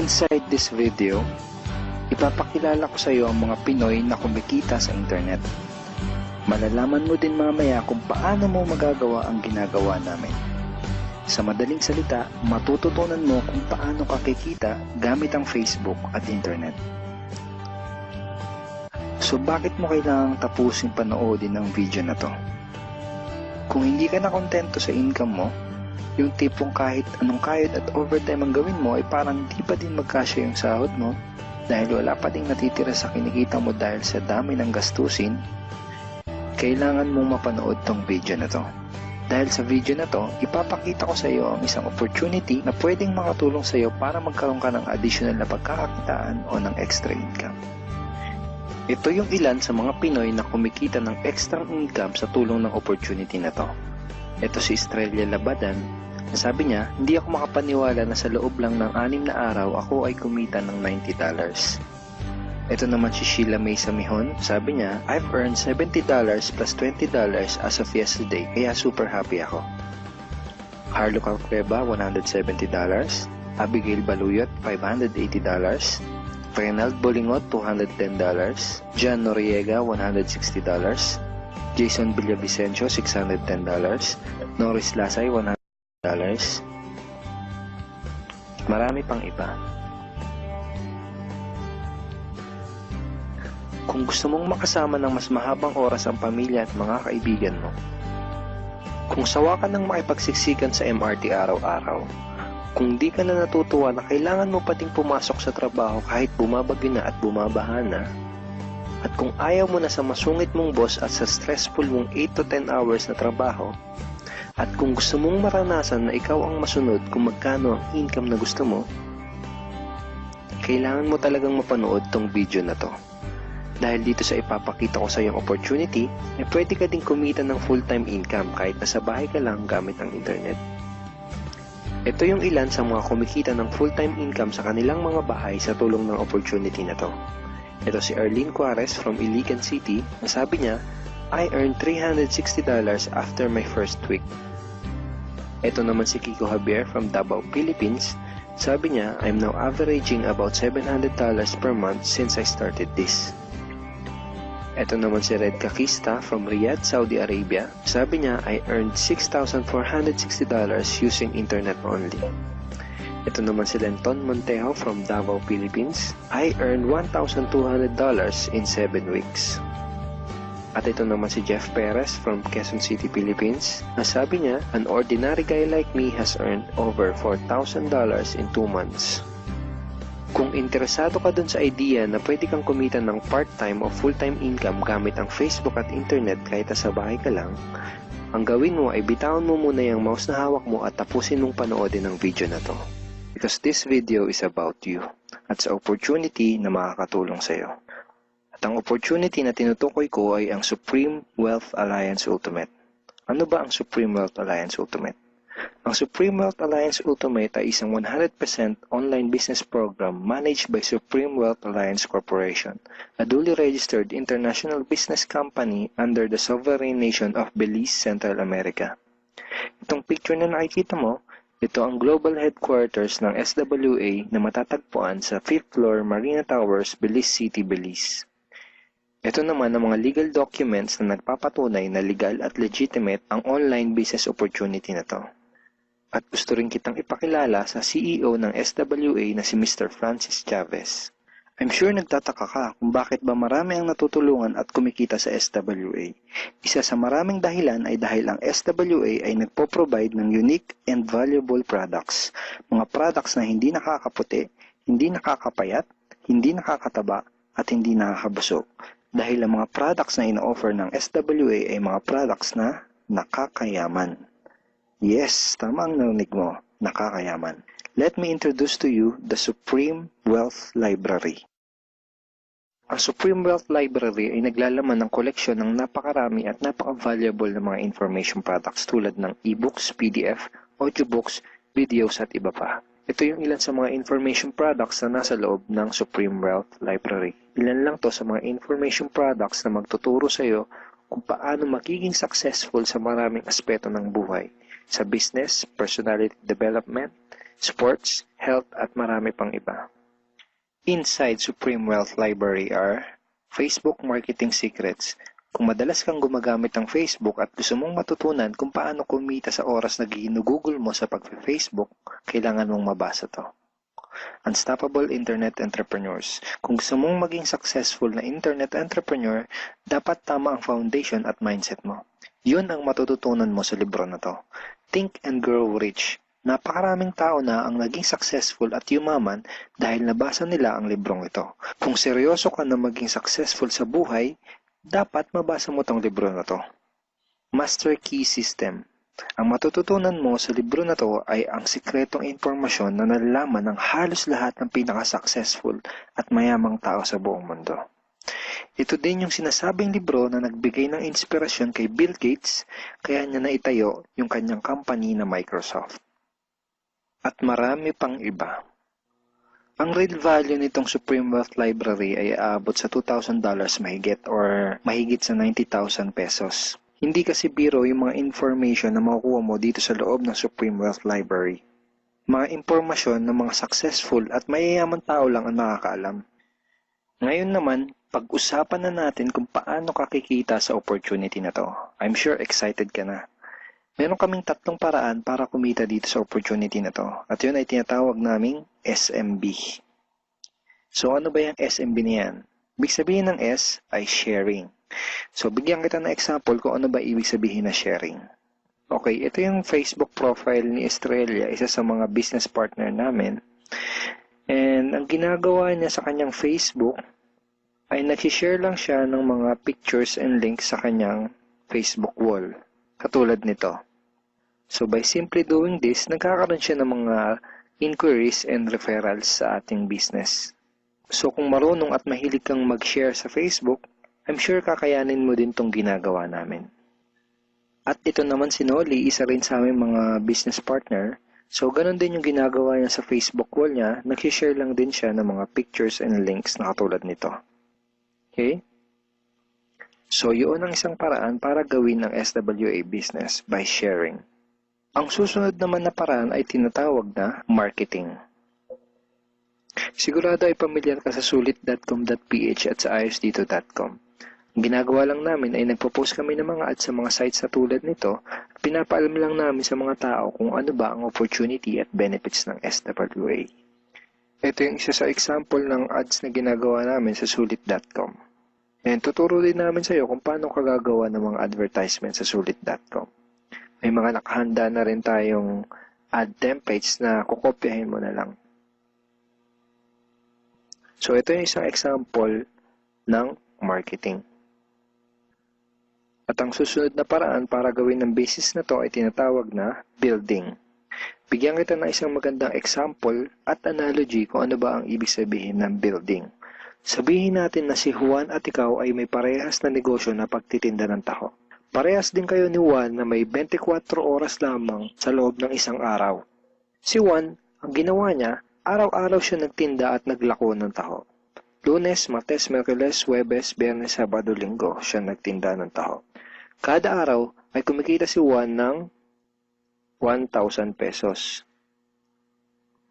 Inside this video, ipapakilala ko sa iyo ang mga Pinoy na kumikita sa internet. Malalaman mo din mamaya kung paano mo magagawa ang ginagawa namin. Sa madaling salita, matututunan mo kung paano ka kikita gamit ang Facebook at internet. So bakit mo kailangang tapusin panoodin ang video na to? Kung hindi ka na kontento sa income mo, yung tipong kahit anong kayod at overtime ang gawin mo ay parang di pa din magkasya yung sahod mo dahil wala pa ding natitira sa kinikita mo dahil sa dami ng gastusin, kailangan mong mapanood tong video na to. Dahil sa video na to, ipapakita ko sa iyo ang isang opportunity na pwedeng makatulong sa iyo para magkaroon ka ng additional na pagkakakitaan o ng extra income. Ito yung ilan sa mga Pinoy na kumikita ng extra income sa tulong ng opportunity na to. Ito si Estrella Labadan. Sabi niya, hindi ako makapaniwala na sa loob lang ng 6 na araw ako ay kumita ng $90. Ito naman si Sheila May Samihon. Sabi niya, I've earned $70 plus $20 as of yesterday, kaya super happy ako. Harlo Calcreba, $170. Abigail Baluyot, $580. Renald Bolingot, $210. John Noriega, $160. Jason Villavicencio, $610. Norris Lasay, $100. Marami pang iba. Kung gusto mong makasama ng mas mahabang oras ang pamilya at mga kaibigan mo, kung sawa ka ng makipagsiksikan sa MRT araw-araw, kung di ka na natutuwa na kailangan mo pating pumasok sa trabaho kahit bumabagyo na at bumabaha na, at kung ayaw mo na sa masungit mong boss at sa stressful mong 8 to 10 hours na trabaho, at kung gusto mong maranasan na ikaw ang masunod kung magkano ang income na gusto mo, kailangan mo talagang mapanood tong video na to. Dahil dito sa ipapakita ko sa iyong opportunity, ay pwede ka ding kumita ng full-time income kahit nasa bahay ka lang gamit ang internet. Ito yung ilan sa mga kumikita ng full-time income sa kanilang mga bahay sa tulong ng opportunity na to. Ito si Arlene Juarez from Iligan City, na sabi niya, I earned $360 after my first week. Ito naman si Kiko Javier from Davao, Philippines. Sabi niya, I'm now averaging about $700 per month since I started this. Ito naman si Red Kakista from Riyadh, Saudi Arabia. Sabi niya, I earned $6,460 using internet only. Ito naman si Lenton Montejo from Davao, Philippines. I earned $1,200 in 7 weeks. At ito naman si Jeff Perez from Quezon City, Philippines. Sabi niya, an ordinary guy like me has earned over $4,000 in 2 months. Kung interesado ka dun sa idea na pwede kang kumita ng part-time o full-time income gamit ang Facebook at internet kahit sa bahay ka lang, ang gawin mo ay bitawan mo muna yung mouse na hawak mo at tapusin mong panoodin ang video na to. Because this video is about you at sa opportunity na makakatulong sa iyo. At ang opportunity na tinutukoy ko ay ang Supreme Wealth Alliance Ultimate. Ano ba ang Supreme Wealth Alliance Ultimate? Ang Supreme Wealth Alliance Ultimate ay isang 100% online business program managed by Supreme Wealth Alliance Corporation, a duly registered international business company under the sovereign nation of Belize, Central America. Itong picture na nakikita mo, ito ang global headquarters ng SWA na matatagpuan sa 5th floor Marina Towers, Belize City, Belize. Ito naman ang mga legal documents na nagpapatunay na legal at legitimate ang online business opportunity na to. At gusto rin kitang ipakilala sa CEO ng SWA na si Mr. Francis Chavez. I'm sure nagtataka ka kung bakit ba marami ang natutulungan at kumikita sa SWA. Isa sa maraming dahilan ay dahil ang SWA ay nagpo-provide ng unique and valuable products. Mga products na hindi nakakaputi, hindi nakakapayat, hindi nakakataba, at hindi nakakabusog. Dahil ang mga products na ino-offer ng SWA ay mga products na nakakayaman. Yes, tama ang narinig mo, nakakayaman. Let me introduce to you the Supreme Wealth Library. Ang Supreme Wealth Library ay naglalaman ng koleksyon ng napakarami at napaka-valuable na mga information products tulad ng e-books, PDF, audiobooks, videos at iba pa. Ito yung ilan sa mga information products na nasa loob ng Supreme Wealth Library. Ilan lang to sa mga information products na magtuturo sa iyo kung paano magiging successful sa maraming aspeto ng buhay. Sa business, personality development, sports, health at marami pang iba. Inside Supreme Wealth Library are Facebook Marketing Secrets. Kung madalas kang gumagamit ng Facebook at gusto mong matutunan kung paano kumita sa oras na ginugugol mo sa pag-Facebook, kailangan mong mabasa to. Unstoppable Internet Entrepreneurs. Kung gusto mong maging successful na internet entrepreneur, dapat tama ang foundation at mindset mo. Yun ang matututunan mo sa libro na to. Think and Grow Rich. Napakaraming tao na ang naging successful at yumaman dahil nabasa nila ang librong ito. Kung seryoso ka na maging successful sa buhay, dapat mabasa mo tong libro na to. Master Key System. Ang matututunan mo sa libro na to ay ang sikretong impormasyon na nalalaman ng halos lahat ng pinaka-successful at mayamang tao sa buong mundo. Ito din yung sinasabing libro na nagbigay ng inspirasyon kay Bill Gates kaya niya naitayo yung kanyang company na Microsoft. At marami pang iba. Ang real value nitong Supreme Wealth Library ay aabot sa $2,000 mahigit or mahigit sa 90,000 pesos. Hindi kasi biro yung mga information na makukuha mo dito sa loob ng Supreme Wealth Library. Mga impormasyon ng mga successful at mayayaman tao lang ang nakakaalam. Ngayon naman, pag-usapan na natin kung paano ka kikita sa opportunity na to. I'm sure excited ka na. Meron kaming 3 paraan para kumita dito sa opportunity na to. At yun ay tinatawag naming SMB. So ano ba yung SMB na yan? Ibig sabihin ng S ay sharing. So bigyan kita ng example kung ano ba ibig sabihin na sharing. Okay, ito yung Facebook profile ni Estrella, isa sa mga business partner namin. And ang ginagawa niya sa kanyang Facebook ay nag-share lang siya ng mga pictures and links sa kanyang Facebook wall. Katulad nito. So by simply doing this, nagkakaroon siya ng mga inquiries and referrals sa ating business. So kung marunong at mahilig kang mag-share sa Facebook, I'm sure kakayanin mo din tong ginagawa namin. At ito naman si Noli, isa rin sa aming mga business partner. So ganun din yung ginagawa niya sa Facebook wall niya, nag-share lang din siya ng mga pictures and links na katulad nito. Okay? So yun ang isang paraan para gawin ang SWA business by sharing. Ang susunod naman na paraan ay tinatawag na marketing. Sigurado ay pamilyar ka sa sulit.com.ph at sa ayosdito.com. Ang ginagawa lang namin ay nagpo-post kami ng mga ads sa mga sites na tulad nito at pinapaalam lang namin sa mga tao kung ano ba ang opportunity at benefits ng SWA. Ito yung isa sa example ng ads na ginagawa namin sa sulit.com. And tuturo din namin sa iyo kung paano ka gagawa ng mga advertisement sa sulit.com. May mga nakahanda na rin tayong ad templates na kukopyahin mo na lang. So ito yung isang example ng marketing. At ang susunod na paraan para gawin ng business na to ay tinatawag na building. Bigyan kita ng isang magandang example at analogy kung ano ba ang ibig sabihin ng building. Sabihin natin na si Juan at ikaw ay may parehas na negosyo na pagtitinda ng taho. Parehas din kayo ni Juan na may 24 oras lamang sa loob ng isang araw. Si Juan, ang ginawa niya, araw-araw siya nagtinda at naglako ng taho. Lunes, Martes, Miyerkules, Huwebes, Biyernes, Sabado, Linggo siya nagtinda ng taho. Kada araw ay kumikita si Juan ng 1,000 pesos.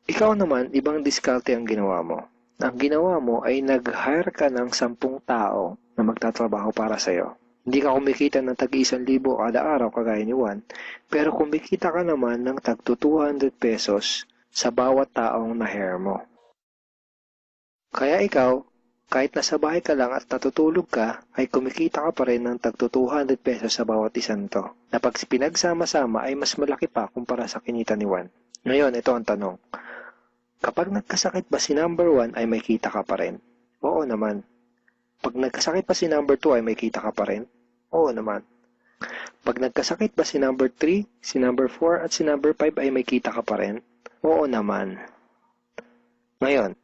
Ikaw naman, ibang diskarte ang ginawa mo. Ang ginawa mo ay nag-hire ka ng 10 tao na magtatrabaho para sa'yo. Hindi ka kumikita ng tag-1,000 kada araw kagaya ni Juan, pero kumikita ka naman ng tag 200 pesos sa bawat taong na-hire mo. Kaya ikaw, kahit nasa bahay ka lang at natutulog ka, ay kumikita ka pa rin ng tag 200 pesos sa bawat isang to, na pag pinagsama-sama ay mas malaki pa kumpara sa kinita ni Juan. Ngayon, ito ang tanong. Kapag nagkasakit ba si number 1 ay may kita ka pa rin? Oo naman. Pag nagkasakit ba si number 2 ay may kita ka pa rin? Oo naman. Pag nagkasakit ba si number 3, si number 4 at si number 5 ay may kita ka pa rin? Oo naman. Ngayon,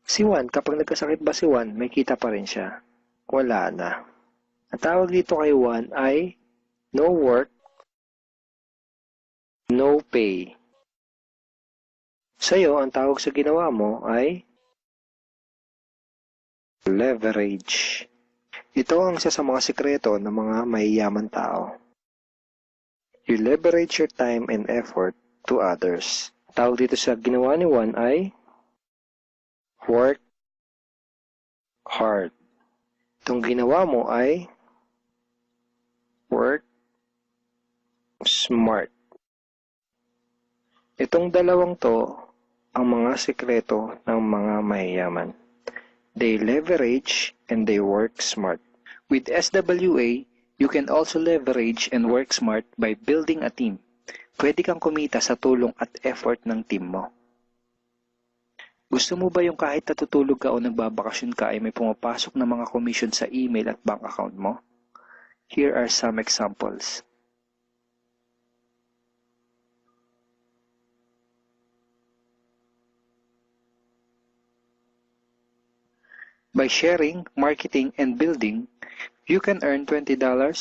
si Juan, kapag nagkasakit ba si Juan, may kita pa rin siya? Wala na. Ang tawag dito kay Juan ay no work, no pay. Sa'yo, ang tawag sa ginawa mo ay leverage. Ito ang isa sa mga sikreto ng mga mayayaman tao. You leverage your time and effort to others. Tawag dito sa ginawa ni Juan ay work hard. Itong ginawa mo ay work smart. Itong dalawang to ang mga sekreto ng mga mayayaman. They leverage and they work smart. With SWA, you can also leverage and work smart by building a team. Pwede kang kumita sa tulong at effort ng team mo. Gusto mo ba yung kahit natutulog ka o nagbabakasyon ka ay may pumapasok na mga commission sa email at bank account mo? Here are some examples. By sharing, marketing, and building, you can earn $20, $70,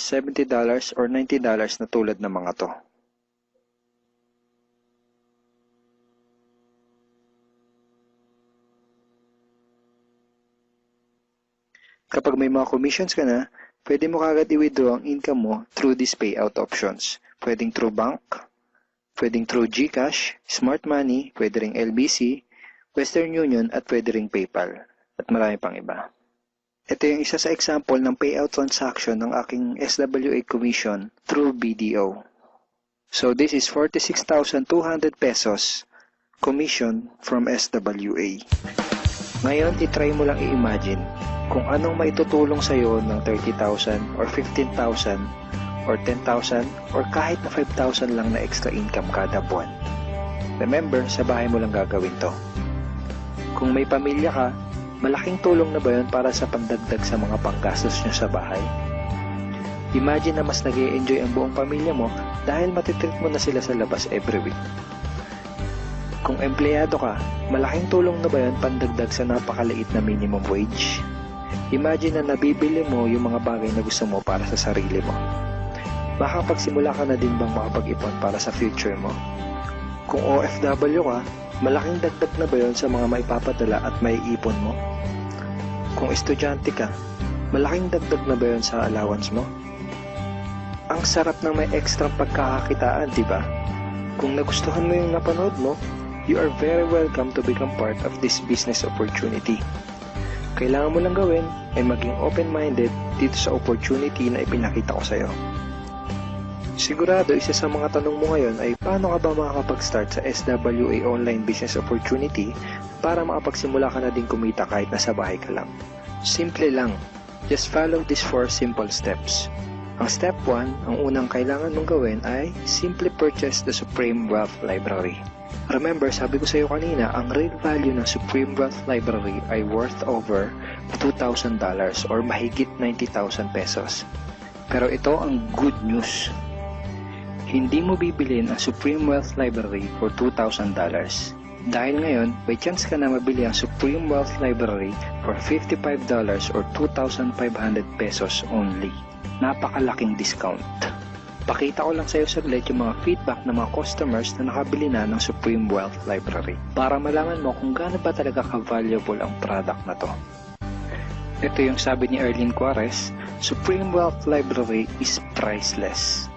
or $90 na tulad ng mga to. Kapag may mga commissions ka na, pwede mo kagad i-withdraw ang income mo through these payout options. Pwedeng through bank, pwedeng through GCash, Smart Money, pwede ring LBC, Western Union, at pwede ring PayPal. At marami pang iba. Ito yung isa sa example ng payout transaction ng aking SWA commission through BDO. So this is 46,200 pesos commission from SWA. Ngayon, itry mo lang i-imagine kung anong maitutulong sa'yo ng 30,000 or 15,000 or 10,000 or kahit na 5,000 lang na extra income kada buwan. Remember, sa bahay mo lang gagawin to. Kung may pamilya ka, malaking tulong na ba yun para sa pandagdag sa mga panggastos nyo sa bahay? Imagine na mas nag-e-enjoy ang buong pamilya mo dahil matitreat mo na sila sa labas every week. Kung empleyado ka, malaking tulong na ba yun pandagdag sa napakaliit na minimum wage? Imagine na nabibili mo yung mga bagay na gusto mo para sa sarili mo. Makakapagsimula ka na din bang makapag-ipon para sa future mo? Kung OFW ka, malaking dagdag na ba yun sa mga maipapadala at maiipon mo? Kung estudyante ka, malaking dagdag na ba yun sa allowance mo? Ang sarap ng may extra pagkakakitaan, di ba? Kung nagustuhan mo yung napanood mo, you are very welcome to become part of this business opportunity. Kailangan mo lang gawin ay maging open-minded dito sa opportunity na ipinakita ko sa'yo. Sigurado, isa sa mga tanong mo ngayon ay paano ka ba makakapag-start sa SWA online business opportunity para makapagsimula ka na din kumita kahit nasa bahay ka lang. Simple lang. Just follow these 4 simple steps. Ang step 1, ang unang kailangan mong gawin ay simply purchase the Supreme Wealth Library. Remember, sabi ko sa iyo kanina, ang real value ng Supreme Wealth Library ay worth over $2,000 or mahigit 90,000 pesos. Pero ito ang good news. Hindi mo bibilin ang Supreme Wealth Library for $2,000. Dahil ngayon, may chance ka na mabili ang Supreme Wealth Library for $55 or 2,500 pesos only. Napakalaking discount. Pakita ko lang sa iyo saglit yung mga feedback ng mga customers na nakabili na ng Supreme Wealth Library para malaman mo kung gaano ba talaga ka-valuable ang product na to. Ito yung sabi ni Erlyn Juarez, Supreme Wealth Library is priceless.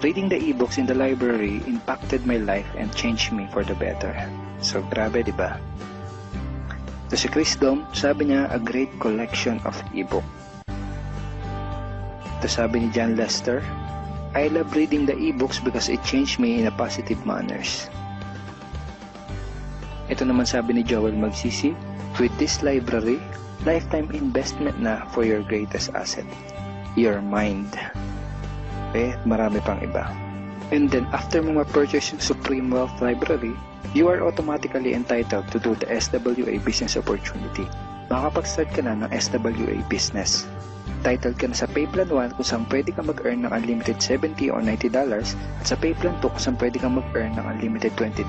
Reading the ebooks in the library impacted my life and changed me for the better. So grabe, di ba? Ito si Chris Dom, sabi niya, a great collection of ebook. Ito sabi ni John Lester, I love reading the ebooks because it changed me in a positive manners. Ito naman sabi ni Joel Magsisi, with this library, lifetime investment na for your greatest asset, your mind. Marami pang iba. And then, after mo ma-purchase yung Supreme Wealth Library, you are automatically entitled to do the SWA business opportunity. Makakapag-start ka na ng SWA business. Titled ka na sa Payplan 1 kung saan pwede ka mag-earn ng unlimited $70 or $90 at sa Payplan 2 kung saan pwede ka mag-earn ng unlimited $20.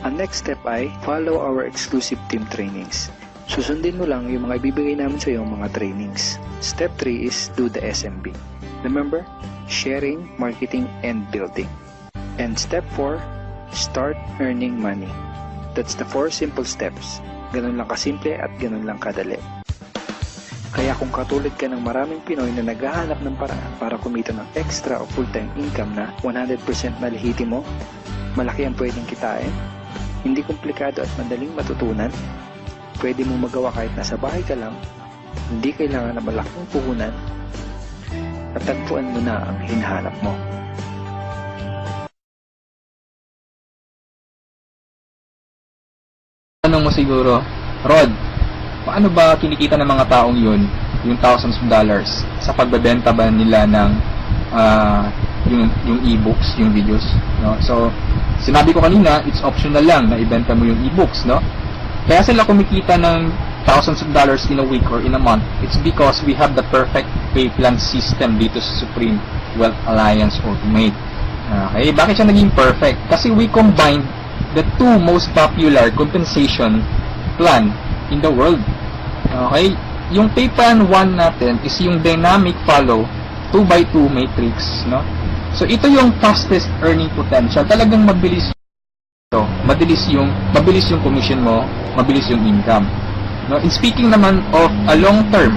Ang next step ay follow our exclusive team trainings. Susundin mo lang yung mga ibibigay namin sa iyo mga trainings. Step 3 is do the SMB. Remember, sharing, marketing, and building. And step 4, start earning money. That's the 4 simple steps. Ganun lang kasimple at ganun lang kadali. Kaya kung katulad ka ng maraming Pinoy na naghahanap ng paraan para kumita ng extra o full-time income na 100% na lehitimo, Malaki ang pwedeng kitain. Hindi komplikado at madaling matutunan. Pwede mong magawa kahit nasa bahay ka lang. Hindi kailangan ng malaking puhunan. At tagpuan mo na ang hinahanap mo. Tanong mo siguro, Rod, paano ba kinikita ng mga taong yun, yung thousands of dollars, sa pagbebenta ba nila ng yung e-books, yung videos, no? So, sinabi ko kanina, it's optional lang na ibenta mo yung e-books, no? Kaya sila kumikita ng thousands of dollars in a week or in a month. It's because we have the perfect pay plan system dito sa Supreme Wealth Alliance Ultimate. Okay, bakit siya naging perfect? Kasi we combined the two most popular compensation plan in the world. Okay, yung pay plan 1 natin is yung dynamic follow 2x2 matrix, no? So ito yung fastest earning potential. Talagang mabilis ito. Mabilis yung commission mo, mabilis yung income. No, in speaking naman of a long term,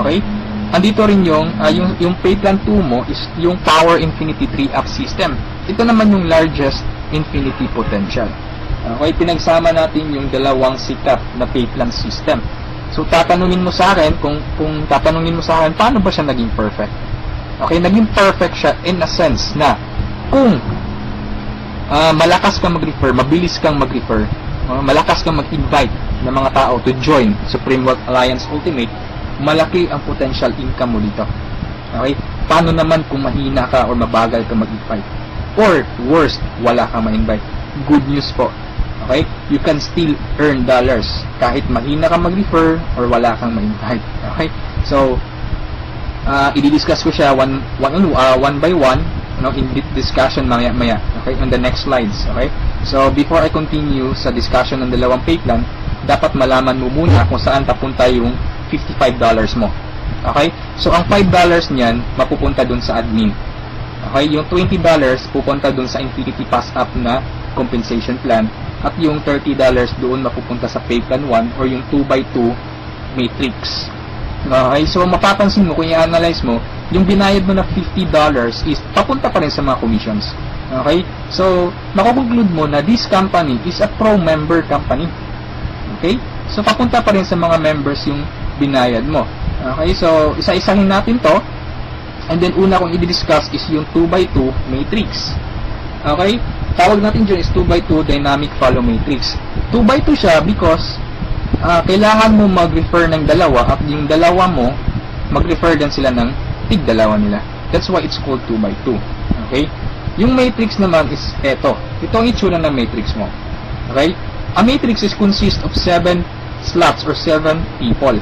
okay? Andito rin yung pay plan 2 mo is yung Power Infinity 3-up system. Ito naman yung largest infinity potential. Okay, pinagsama natin yung dalawang sikat na pay plan system. So tatanungin mo sa akin kung tatanungin mo sa akin paano ba siya naging perfect? Okay, naging perfect siya in a sense na kung malakas kang mag-refer, mabilis kang mag-refer, malakas kang mag-invite ng mga tao to join Supreme Wealth Alliance Ultimate, malaki ang potential income mo dito. Okay? Paano naman kung mahina ka or mabagal ka mag-invite? Or worst, wala kang ma-invite? Good news po. Okay? You can still earn dollars kahit mahina ka mag-refer or wala kang ma-invite. Okay? So, i-discuss ko siya one by one, no, in discussion maya-maya, okay, on the next slides, okay? So, before I continue sa discussion ng dalawang pay plan, dapat malaman mo muna kung saan papunta yung $55 mo, okay? So, ang $5 niyan, mapupunta dun sa admin, okay? Yung $20 pupunta dun sa Infinity Pass Up na compensation plan, at yung $30 doon mapupunta sa pay plan 1 or yung 2x2 matrix. Okay, so mapapansin mo kung i-analyze mo, yung binayad mo na $50 is papunta pa rin sa mga commissions. Okay, so makukonclude mo na this company is a pro-member company. Okay, so papunta pa rin sa mga members yung binayad mo. Okay, so isa-isahin natin to, and then una kong i-discuss is yung 2x2 matrix. Okay, tawag natin dyan is 2x2 dynamic follow matrix. 2x2 siya because kailangan mo mag-refer ng dalawa at yung dalawa mo mag-refer din sila ng tig-dalawa nila. That's why it's called 2x2. Okay? Yung matrix naman is eto. Ito ang itsura ng matrix mo. Okay? A matrix is consist of 7 slots or 7 people.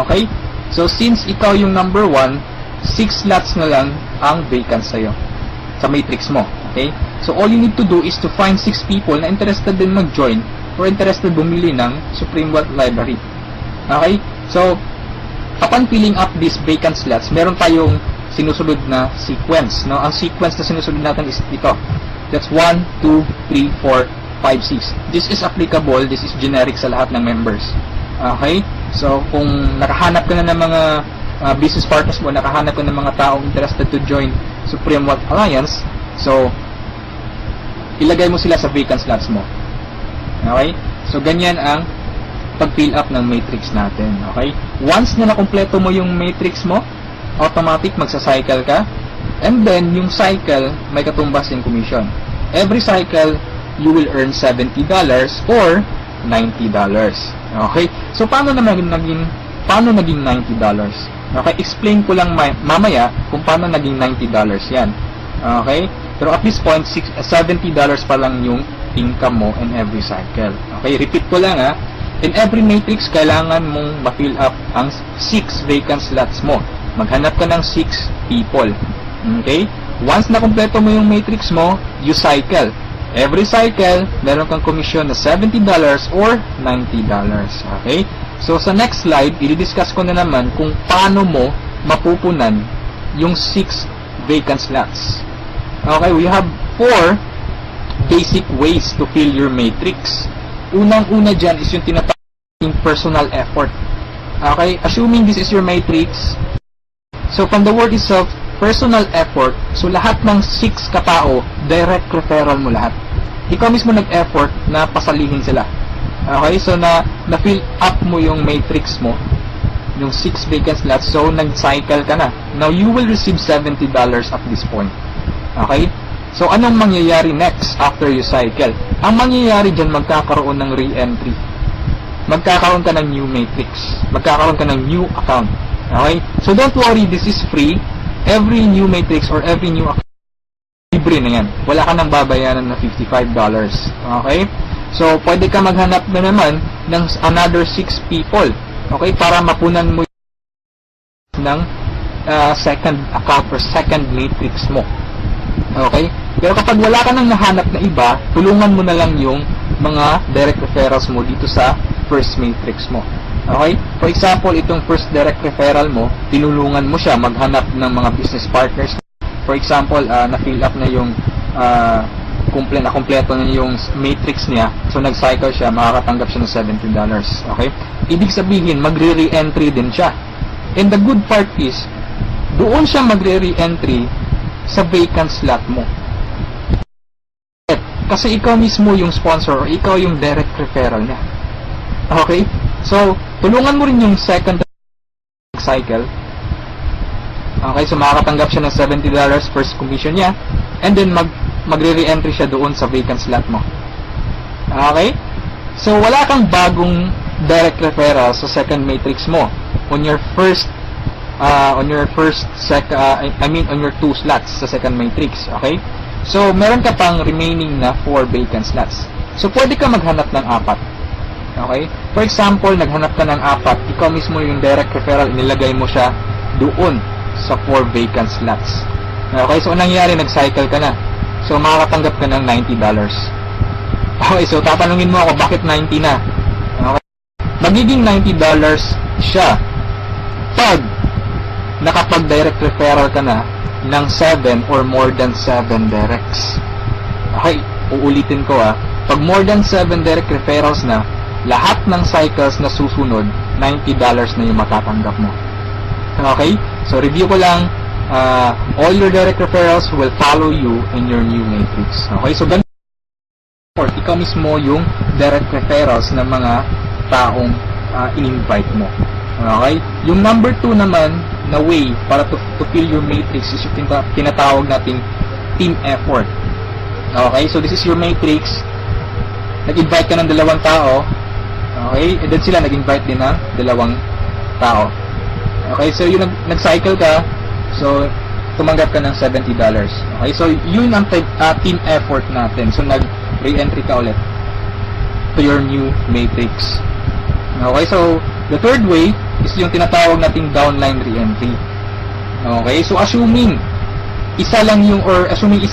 Okay? So since ikaw yung number 1, 6 slots na lang ang vacant sa'yo sa matrix mo. Okay? So all you need to do is to find 6 people na interested din mag-join or interested bumili ng Supreme Wealth Library. Okay? So, upon filling up these vacant slots, meron tayong sinusunod na sequence. No? Ang sequence na sinusunod natin is ito. That's 1, 2, 3, 4, 5, 6. This is applicable, this is generic sa lahat ng members. Okay? So, kung nakahanap ka na ng mga business partners mo, nakahanap ka ng mga taong interested to join Supreme Wealth Alliance, so, ilagay mo sila sa vacant slots mo. Okay? So, ganyan ang pag-fill up ng matrix natin. Okay? Once na nakumpleto mo yung matrix mo, automatic magsa-cycle ka. And then, yung cycle, may katumbas yung commission. Every cycle, you will earn $70 or $90. Okay? So, paano naging $90? Okay? Explain ko lang mamaya kung paano naging $90 yan. Okay? Pero at this point, $70 pa lang yung income mo in every cycle. Okay, repeat ko lang ha. In every matrix, kailangan mong ma-fill up ang 6 vacant slots mo. Maghanap ka ng 6 people. Okay? Once na kumpleto mo yung matrix mo, you cycle. Every cycle, meron kang commission na $70 or $90. Okay? So, sa next slide, i-discuss ko na naman kung paano mo mapupunan yung 6 vacant slots. Okay, we have 4 basic ways to fill your matrix. Unang-una dyan is yung tinatawag personal effort. Okay, assuming this is your matrix, so from the word itself, personal effort, so lahat ng 6 katao, direct referral mo lahat. ikaw mismo nag-effort na pasalihin sila. Okay? So, na-fill up mo yung matrix mo, yung 6 vacant slots, so nag-cycle ka na. Now, you will receive $70 at this point. Okay? So, anong mangyayari next after you cycle? Ang mangyayari dyan, magkakaroon ng re-entry. Magkakaroon ka ng new matrix. Magkakaroon ka ng new account. Okay? So, don't worry, this is free. Every new matrix or every new account, libre na yan. Wala ka nang babayaran na $55. Okay? So, pwede ka maghanap na naman ng another 6 people. Okay? Para mapunan mo ng second account or second matrix mo. Okay? Pero kapag wala ka nang nahanap na iba, tulungan mo na lang yung mga direct referrals mo dito sa first matrix mo. Okay? For example, itong first direct referral mo, tinulungan mo siya maghanap ng mga business partners. For example, na-fill up na yung kompleto na yung matrix niya. So, nag-cycle siya, makakatanggap siya ng $70. Okay? Ibig sabihin, magre-re-entry din siya. And the good part is, doon siya magre-re-entry sa vacant slot mo. Kasi ikaw mismo yung sponsor or ikaw yung direct referral niya. Okay? So, tulungan mo rin yung second cycle. Okay? So, makakatanggap siya ng $70 first commission niya. And then, magre-re-entry siya doon sa vacant slot mo. Okay? So, wala kang bagong direct referral sa second matrix mo on your first on your 2 slots sa second matrix. Okay? So, meron ka pang remaining na 4 vacant slots. So, pwede ka maghanap ng 4. Okay? For example, naghanap ka ng 4, ikaw mismo yung direct referral, inilagay mo siya doon sa 4 vacant slots. Okay? So, anong nangyari? Nag-cycle ka na. So, makakatanggap ka ng $90. Okay? So, tatanungin mo ako, bakit 90 na? Okay? Magiging $90 siya pag nakapag-direct referral ka na ng 7 or more than 7 directs. Okay, uulitin ko pag more than 7 direct referrals na, lahat ng cycles na susunod, $90 na yung matatanggap mo. Okay, so review ko lang, all your direct referrals will follow you in your new matrix. Okay, so ganun, ikaw mismo yung direct referrals ng mga taong in-invite mo. Okay, yung number 2 naman na way para to fill your matrix is yung tinatawag nating team effort. Okay, so this is your matrix. Nag-invite ka ng 2 tao. Okay, and then sila nag-invite din ng 2 tao. Okay, so yung nag-cycle ka, so tumanggap ka ng $70. Okay, so yun ang team effort natin. So nag-re-entry ka ulit to your new matrix. Okay, so the third way is yung tinatawag nating downline re-entry. Okay, so assuming isa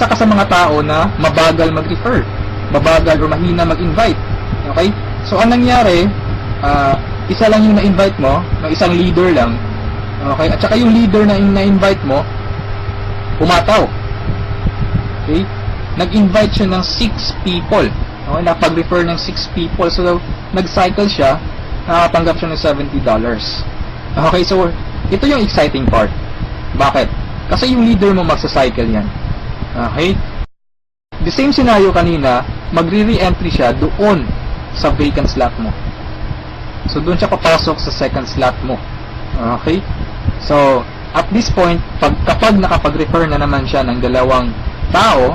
ka sa mga tao na mabagal mag-refer, mabagal o mahina mag-invite. Okay, so anong nangyari, isa lang yung na-invite mo, ng isang leader lang. Okay, at saka yung leader na na-invite mo, pumataw. Okay, nag-invite siya ng 6 people. Okay, napag-refer ng 6 people, so nag-cycle siya, nakatanggap siya ng $70. Okay, so ito yung exciting part. Bakit? Kasi yung leader mo magsa-cycle yan. Okay? The same scenario kanina, magre-re-entry siya doon sa vacant slot mo. So doon siya papasok sa second slot mo. Okay? So, at this point, kapag nakapag-refer na naman siya ng 2 tao,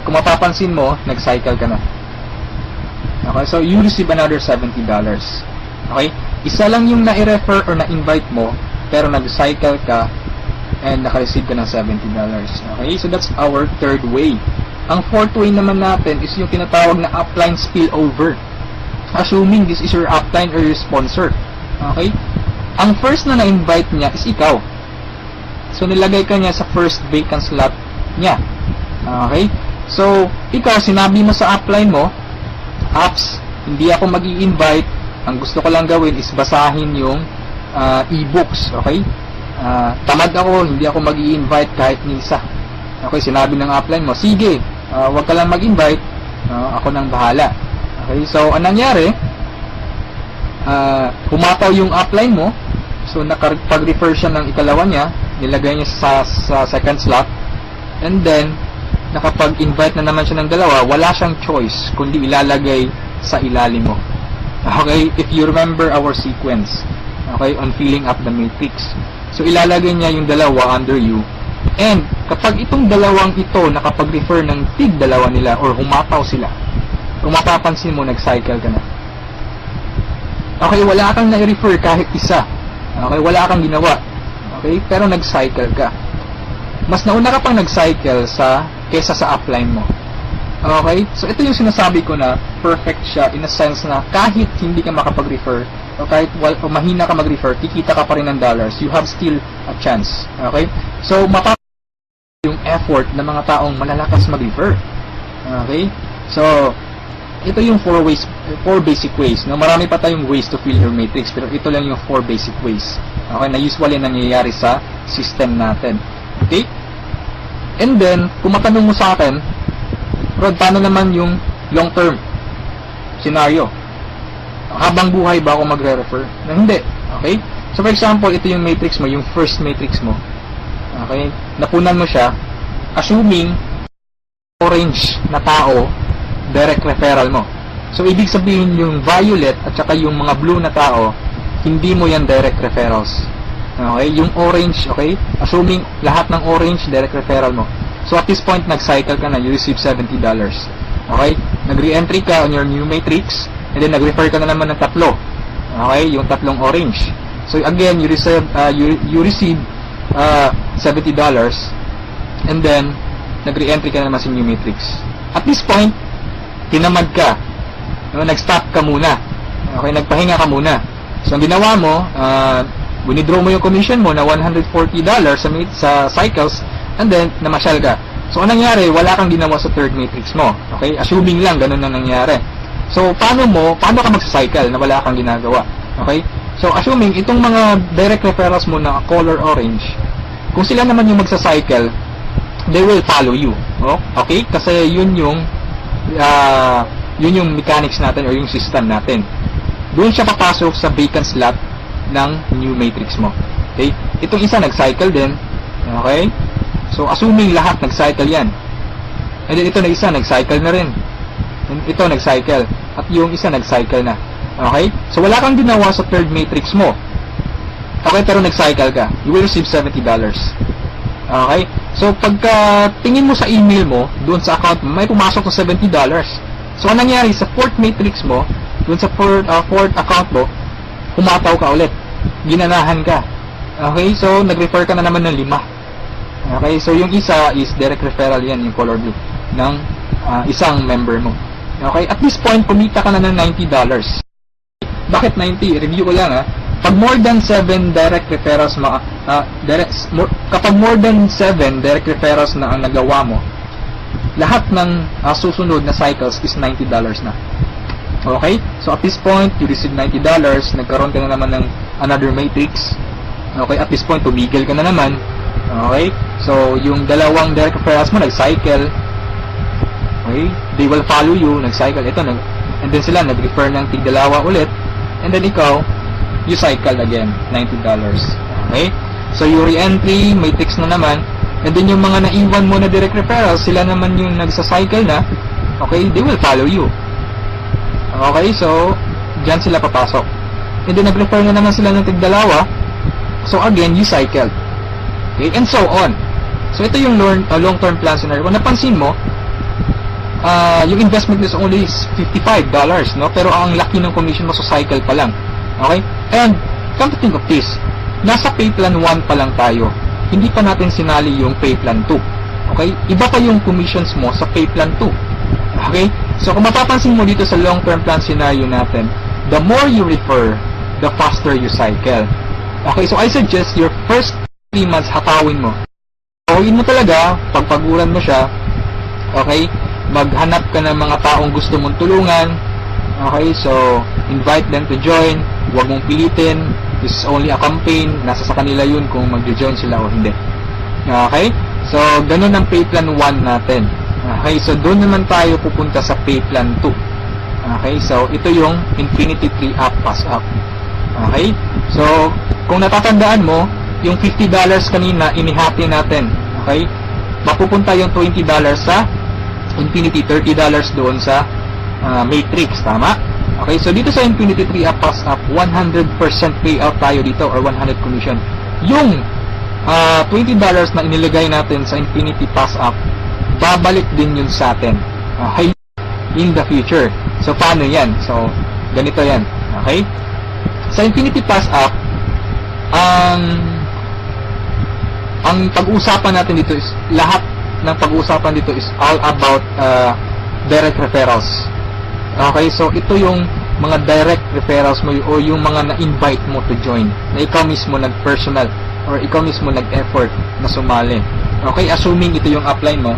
kung mapapansin mo, nag-cycle ka na. Okay? So, you receive another $70. Okay? Isa lang yung na-refer or na-invite mo, pero nag-cycle ka and naka-receive ka ng $70. Okay? So, that's our third way. Ang fourth way naman natin is yung tinatawag na upline spillover. Assuming this is your upline or your sponsor. Okay? Ang first na na-invite niya is ikaw. So, nilagay ka niya sa first vacant slot niya. Okay? So, ikaw, sinabi mo sa upline mo, apps, hindi ako mag-i-invite. Ang gusto ko lang gawin is basahin yung e-books. Okay? Tamad ako, hindi ako mag-i-invite kahit ni isa. Okay, sinabi ng upline mo, sige, wag ka lang mag-invite, ako nang bahala. Okay, so anong nangyari? Pumataw yung upline mo, so nakapag-refer siya ng ikalawa niya, nilagay niya sa second slot, and then nakapag-invite na naman siya ng dalawa, wala siyang choice kundi ilalagay sa ilalim mo. Okay, if you remember our sequence, okay, on filling up the matrix. So, ilalagay niya yung dalawa under you. And, kapag itong dalawang ito nakapag-refer ng tig-dalawa nila or humapaw sila, kung mapapansin mo, nag-cycle ka na. Okay, wala kang na-refer kahit isa. Okay, wala kang ginawa. Okay, pero nag-cycle ka. Mas nauna ka pang nag-cycle kesa sa upline mo. Okay, so ito yung sinasabi ko na perfect siya in a sense na kahit hindi ka makapag-refer o kahit o mahina ka mag-refer, kikita ka pa rin ng dollars. You have still a chance. Okay, so yung effort ng mga taong malalakas mag-refer. Okay, so ito yung 4 basic ways. No? Marami pa tayong ways to fill your matrix, pero ito lang yung 4 basic ways. Okay, na usually nangyayari sa system natin. Okay? And then, kung matanong mo sa akin, Rod, paano naman yung long-term scenario? Habang buhay ba ako magre-refer? Na hindi. Okay? So, for example, ito yung matrix mo, yung first matrix mo. Okay? Napunan mo siya, assuming orange na tao, direct referral mo. So, ibig sabihin yung violet at saka yung mga blue na tao, hindi mo yan direct referrals. Okay? Yung orange, okay? Assuming lahat ng orange, direct referral mo. So, at this point, nag-cycle ka na, you receive $70. Okay? Nag-re-entry ka on your new matrix, and then nag-refer ka na naman ng tatlo. Okay? Yung tatlong orange. So, again, you receive $70, and then, nag-re-entry ka na naman sa new matrix. At this point, tinamad ka. No, nag-stop ka muna. Okay, nagpahinga ka muna. So, ang ginawa mo, winidraw mo yung commission mo na $140 sa cycles, and then, namasyal ka. So, anong nangyari? Wala kang ginawa sa third matrix mo. Okay? Assuming lang, ganun ang nangyari. So, paano ka magsa-cycle na wala kang ginagawa? Okay? So, assuming, itong mga direct referrals mo na color orange, kung sila naman yung magsa-cycle, they will follow you. Oh? Okay? Kasi yun yung mechanics natin or yung system natin. Doon siya papasok sa vacant slot ng new matrix mo. Okay? Itong isa nag-cycle din. Okay? So, assuming lahat nag-cycle yan. And then ito na isa, nag-cycle na rin. And ito nag-cycle. At yung isa nag-cycle na. Okay? So, wala kang ginawa sa third matrix mo. Okay, pero nag-cycle ka. You will receive $70. Okay? So, pagka tingin mo sa email mo, doon sa account mo, may pumasok na $70. So, anong nangyari sa fourth matrix mo, doon sa fourth account mo, humataw ka ulit. Ginanahan ka. Okay? So, nag-refer ka na naman ng 5. Okay? So, yung isa is direct referral yan, yung color blue, ng isang member mo. Okay? At this point, kumita ka na ng $90. Bakit 90? Review ko lang ha. Pag more than 7 direct referrals kapag more than 7 direct referrals na ang nagawa mo, lahat ng susunod na cycles is $90 na. Okay? So at this point, you receive $90, nagkaroon ka na naman ng another matrix. Okay? At this point, tumigil ka na naman. Okay? So yung dalawang direct referrals mo nag-cycle. Okay? They will follow you, nag-cycle. Ito, and then sila nag-refer ng tig-dalawa ulit. And then ikaw, you cycle again, $90. Okay? So, yung re-entry, matrix na naman, and then yung mga naiwan mo na direct referrals, sila naman yung nagsa-cycle na, okay, they will follow you. Okay? So, dyan sila papasok. And then, nag-refer na naman sila ng tig-dalawa, so again, you cycle. Okay? And so on. So, ito yung long-term plan scenario. Kung napansin mo, yung investment is only $55, no? Pero ang laki ng commission mo sa cycle pa lang. Okay? And, come to think of this, nasa pay plan 1 pa lang tayo. Hindi pa natin sinali yung pay plan 2. Okay? Iba pa yung commissions mo sa pay plan 2. Okay? So, kung mapapansin mo dito sa long-term plan scenario natin, the more you refer, the faster you cycle. Okay? So, I suggest your first 3 months hatawin mo. Hatawin mo talaga, pagpaguran mo siya. Okay? Maghanap ka ng mga taong gusto mong tulungan. Okay, so invite them to join. Huwag mong pilitin. This is only a campaign. Nasa sa kanila yun kung mag-join sila o hindi. Okay, so ganun ang pay plan 1 natin. Okay, so doon naman tayo pupunta sa pay plan 2. Okay, so ito yung Infinity Tree Up, Pass Up. Okay, so kung natatandaan mo, yung $50 kanina inihati natin. Okay, mapupunta yung $20 sa Infinity, $30 doon sa Matrix, tama? Okay, so dito sa Infinity 3 Pass Up, 100% payout tayo dito or 100 commission. Yung $20 na inilagay natin sa Infinity Pass Up, babalik din yun sa atin. Okay? In the future. So, paano yan? So, ganito yan. Okay? Sa Infinity Pass Up, ang pag-uusapan natin dito is, lahat ng pag-uusapan dito is all about direct referrals. Okay? So, ito yung mga direct referrals mo o yung mga na-invite mo to join. Na ikaw mismo nag-personal or ikaw mismo nag-effort na sumali. Okay? Assuming ito yung upline mo,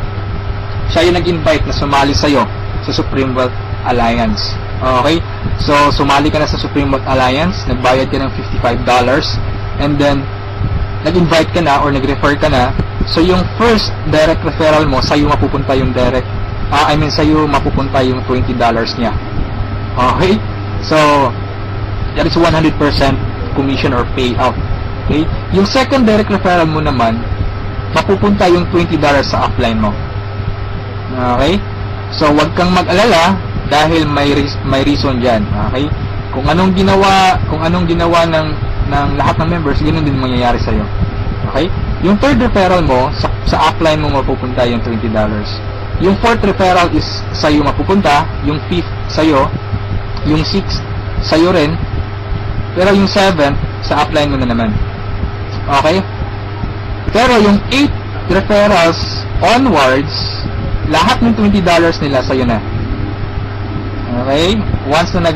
siya yung nag-invite na sumali sa'yo sa Supreme Wealth Alliance. Okay? So, sumali ka na sa Supreme Wealth Alliance, nagbayad ka ng $55, and then, nag-invite ka na or nag-refer ka na, so yung first direct referral mo, sa'yo mapupunta yung sa'yo mapupunta yung $20 niya. Okay? So, that is 100% commission or payout. Okay? Yung second direct referral mo naman, mapupunta yung $20 sa upline mo. Okay? So, wag kang mag-alala dahil may reason diyan. Okay? Kung anong ginawa ng lahat ng members, ganoon din mangyayari sa iyo. Okay? Yung third referral mo sa upline mo mapupunta yung $20. Yung fourth referral is sa iyo mapupunta, yung fifth sa iyo, yung sixth sa iyo rin, pero yung seventh sa upline mo na naman. Okay? Pero yung 8 referrals onwards, lahat ng $20 nila sa'yo na. Okay? Once na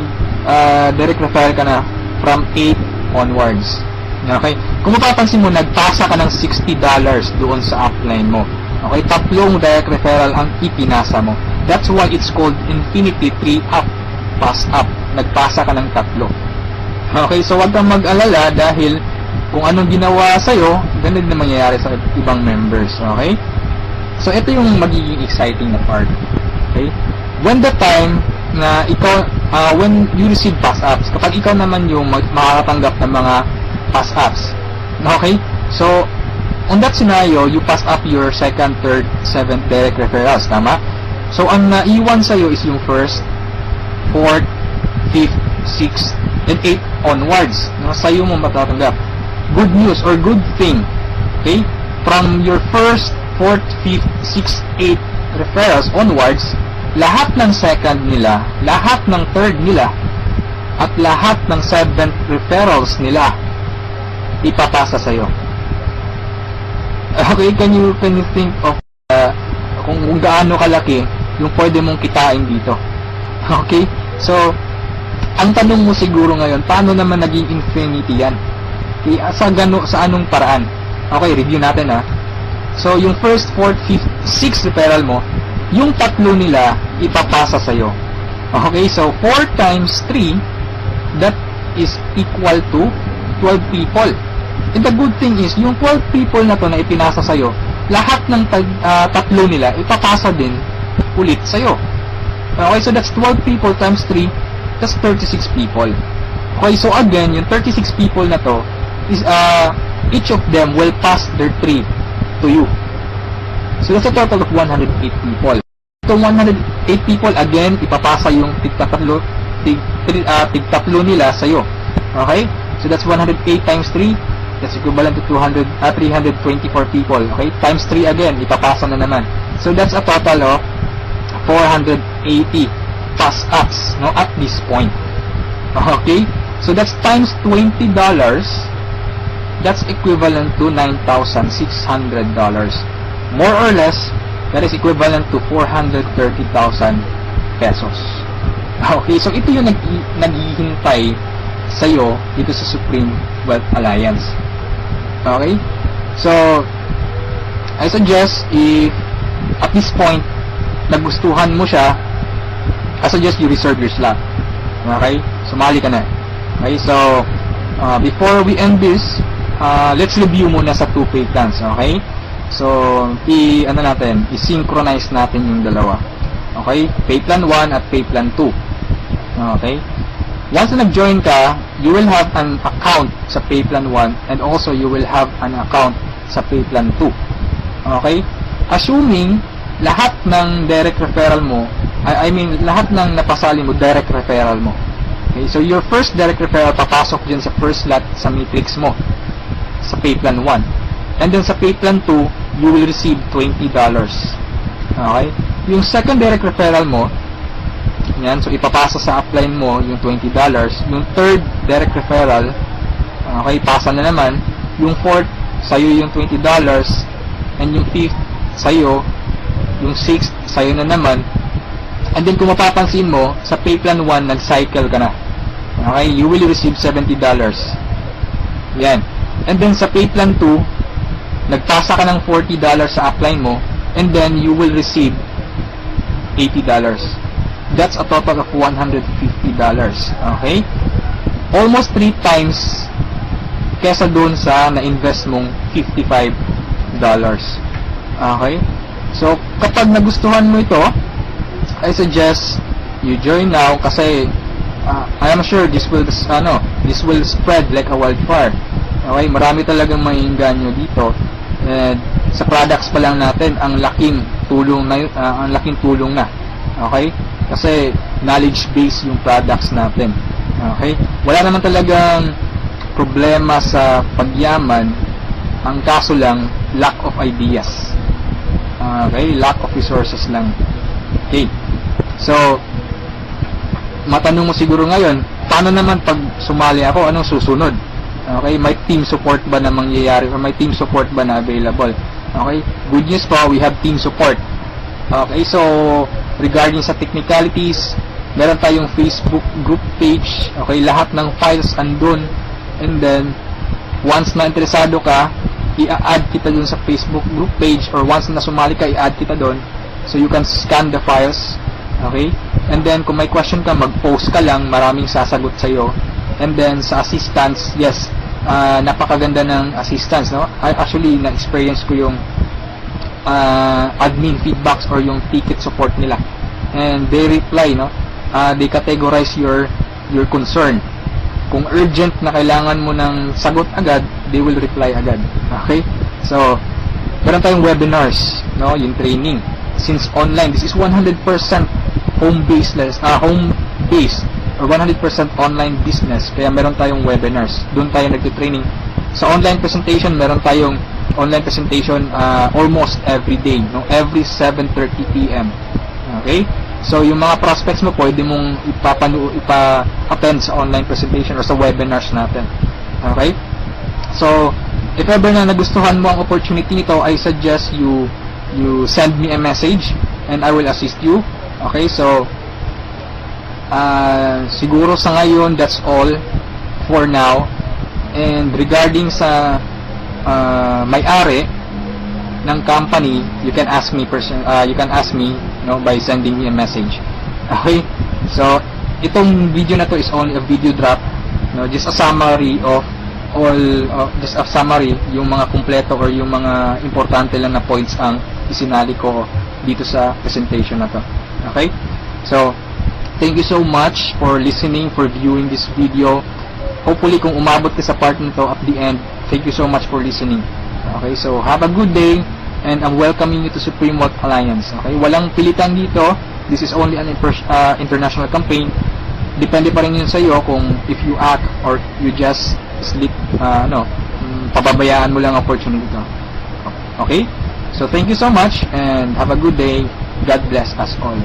direct refer ka na from 8 onwards. Okay? Kung mapapansin mo, nagpasa ka ng $60 doon sa upline mo. Okay? 3 direct referral ang ipinasa mo. That's why it's called Infinity 3 Pass Up. Nagpasa ka ng 3. Okay? So, wag kang mag-alala dahil kung anong ginawa sa'yo, ganun na mangyayari sa ibang members. Okay? So, ito yung magiging exciting na part. Okay? When the time na ikaw, when you receive pass-ups, kapag ikaw naman yung makakatanggap ng mga pass-ups. Okay? So, on that scenario, you pass up your second, third, seventh direct referrals. Tama? So, ang naiwan sa'yo is yung first, fourth, fifth, sixth, and eighth onwards. Sa'yo mo matatanggap. Good news or good thing. Okay? From your first, 4th, 5th, 6th, 8th referrals onwards, lahat ng second nila, lahat ng third nila, at lahat ng 7th referrals nila, ipapasa sa'yo. Okay, can you think of kung gaano kalaki yung pwede mong kitain dito? Okay? So, ang tanong mo siguro ngayon, paano naman naging infinity yan? Okay, sa anong paraan? Okay, review natin ha. So, yung first, fourth, fifth, sixth referral mo, yung 3 nila, ipapasa sa'yo. Okay, so 4 times 3, that is equal to 12 people. And the good thing is, yung 12 people na to na ipinasa sa'yo, lahat ng 3 nila, ipapasa din ulit sa'yo. Okay, so that's 12 people times 3, that's 36 people. Okay, so again, yung 36 people na to, is each of them will pass their 3 to you. So that's a total of 108 people. So 108 people again, ipapasa yung tig-3 nila sa iyo. Okay? So that's 108 times 3, that's equivalent to 324 people. Okay? Times 3 again, ipapasa na naman. So that's a total of 480 pass-ups, no, at this point. Okay? So that's times $20. That's equivalent to $9,600. More or less, that is equivalent to 430,000 pesos. Okay, so ito yung naghihintay sa'yo dito sa Supreme Wealth Alliance. Okay? So, I suggest if at this point, nagustuhan mo siya, I suggest you reserve your slot. Okay? Sumali ka na. Okay, so, before we end this, let's review muna sa 2 pay plans, okay? So, i-synchronize natin yung dalawa. Okay? Pay plan 1 at pay plan 2. Okay? Once na nag-join ka, you will have an account sa pay plan 1 and also you will have an account sa pay plan 2. Okay? assuming lahat ng direct referral mo, I mean, lahat ng napasali mo, direct referral mo. Okay, so your first direct referral papasok dyan sa first lot sa matrix mo, sa pay plan 1. And then sa pay plan 2, you will receive $20. Okay? Yung second direct referral mo, yan, so ipapasa sa upline mo yung $20. Yung third direct referral, okay, pasa na naman. Yung fourth, sa'yo yung $20. And yung fifth, sa'yo. Yung sixth, sa'yo na naman. And then kung mapapansin mo, sa pay plan 1, nag-cycle ka na. Okay, you will receive $70. Yan. And then sa pay plan 2, nagpasa ka ng $40 sa upline mo, and then you will receive $80. That's a total of $150. Okay? Almost 3 times kesa dun sa na-invest mong $55. Okay? So, kapag nagustuhan mo ito, I suggest you join now kasi I am sure this will spread like a wildfire. Okay, marami talagang maiinganyo dito. And sa products pa lang natin, ang laking tulong na. Okay? Kasi knowledge base yung products natin. Okay? Wala naman talagang problema sa pagyaman. Ang kaso lang, lack of ideas. Okay? Lack of resources lang. Okay. So, matanong mo siguro ngayon, paano naman pag sumali ako, anong susunod? Okay, may team support ba na mangyayari or may team support ba na available? Okay, good news po, we have team support. Okay, so regarding sa technicalities, meron tayong Facebook group page. Okay, lahat ng files andun. And then, once na interesado ka, i-add kita dun sa Facebook group page, or once na sumali ka, i-add kita dun. So you can scan the files. Okay? And then, kung may question ka, mag-post ka lang, maraming sasagot sa'yo. And then, sa assistance, yes, napakaganda ng assistance, no? Actually, na-experience ko yung admin feedbacks or yung ticket support nila. And they reply, no? They categorize your concern. Kung urgent na kailangan mo ng sagot agad, they will reply agad. Okay? So, meron tayong webinars, no? Yung training. Since online, this is 100% home-based or 100% online business. Kaya meron tayong webinars. Doon tayo nagte-training. Sa online presentation, meron tayong online presentation almost every day, no? Every 7:30 PM. Okay? So, yung mga prospects mo, pwede mong ipa-attend sa online presentation or sa webinars natin. Okay? So, if ever na nagustuhan mo ang opportunity nito, I suggest you send me a message and I will assist you. Okay, so siguro sa ngayon that's all for now. And regarding sa may-ari ng company, you can ask me by sending me a message. Okay, so itong video na to is only a video drop, no, just a summary of yung mga kumpleto or yung mga importante lang na points ang isinali ko dito sa presentation na to. Okay? So, thank you so much for listening, for viewing this video. Hopefully, kung umabot ka sa part nito at the end, thank you so much for listening. Okay? So, have a good day and I'm welcoming you to Supreme Wealth Alliance. Okay? Walang pilitan dito. This is only an international campaign. Depende pa rin yun sa iyo kung if you act or you just sleep, pababayaan mo lang opportunity to. Okay? So, thank you so much and have a good day. God bless us all.